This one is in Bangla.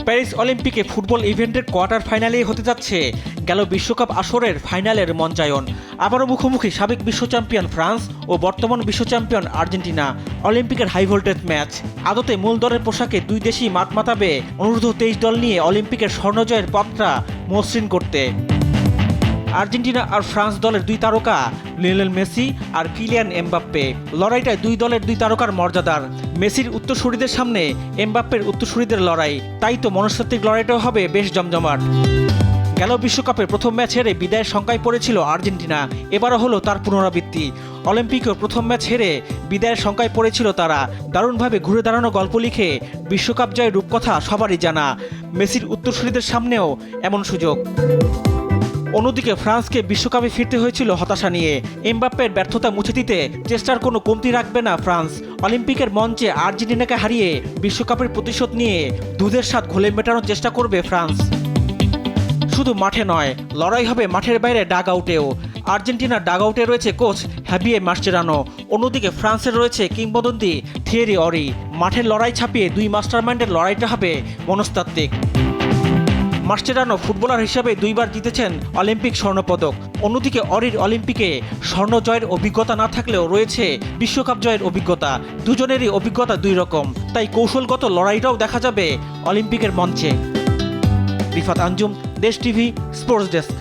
প্যারিস অলিম্পিকে ফুটবল ইভেন্টের কোয়ার্টার ফাইনালেই হতে যাচ্ছে গেল বিশ্বকাপ আসরের ফাইনালের মঞ্চায়ন। আবারও মুখোমুখি সাবেক বিশ্ব চ্যাম্পিয়ন ফ্রান্স ও বর্তমান বিশ্ব চ্যাম্পিয়ন আর্জেন্টিনা। অলিম্পিকের হাই ভোল্টেজ ম্যাচ। আদতে মূল দলের পোশাকে দুই দেশই মাত মাতাবে অনূর্ধ্ব 23 দল নিয়ে অলিম্পিকের স্বর্ণজয়ের পথটা মসৃণ করতে। আর্জেন্টিনা আর ফ্রান্স দলের দুই তারকা লিওনেল মেসি আর কিলিয়ান এমবাপ্পে। লড়াইটায় দুই দলের দুই তারকার মর্যাদার। মেসির উত্তরসূরিদের সামনে এমবাপ্পের উত্তরসূরিদের লড়াই, তাই তো মনস্তাত্ত্বিক লড়াইটাও হবে বেশ জমজমাট। গেল বিশ্বকাপের প্রথম ম্যাচ হেরে বিদায়ের শঙ্কায় পড়েছিল আর্জেন্টিনা, এবারও হলো তার পুনরাবৃত্তি। অলিম্পিকেও প্রথম ম্যাচ হেরে বিদায়ের শঙ্কায় পড়েছিল তারা। দারুণভাবে ঘুরে দাঁড়ানো গল্প লিখে বিশ্বকাপ জয়ের রূপকথা সবারই জানা। মেসির উত্তরসূরিদের সামনেও এমন সুযোগ। অন্যদিকে ফ্রান্সকে বিশ্বকাপে ফিরতে হয়েছিল হতাশা নিয়ে। এমবাপ্পের ব্যর্থতা মুছে দিতে চেষ্টার কোনো কমতি রাখবে না ফ্রান্স। অলিম্পিকের মঞ্চে আর্জেন্টিনাকে হারিয়ে বিশ্বকাপের প্রতিশোধ নিয়ে দুধের স্বাদ ঘোলে মেটানোর চেষ্টা করবে ফ্রান্স। শুধু মাঠে নয়, লড়াই হবে মাঠের বাইরে ডাগ আউটেও। আর্জেন্টিনার ডাগ আউটে রয়েছে কোচ হাভিয়ে মাস্চেরানো, অন্যদিকে ফ্রান্সের রয়েছে কিংবদন্তি থিয়েরি অরি। মাঠের লড়াই ছাপিয়ে দুই মাস্টারমাইন্ডের লড়াইটা হবে মনস্তাত্ত্বিক। মাস্চেরানো ফুটবলার হিসেবে দুইবার জিতেছেন অলিম্পিক স্বর্ণপদক। অন্যদিকে অরির অলিম্পিকে স্বর্ণ জয়ের অভিজ্ঞতা না থাকলেও রয়েছে বিশ্বকাপ জয়ের অভিজ্ঞতা। দুজনেরই অভিজ্ঞতা দুই রকম, তাই কৌশলগত লড়াইটাও দেখা যাবে অলিম্পিকের মঞ্চে। রিফাত আঞ্জুম, দেশ টিভি, স্পোর্টস ডেস্ক।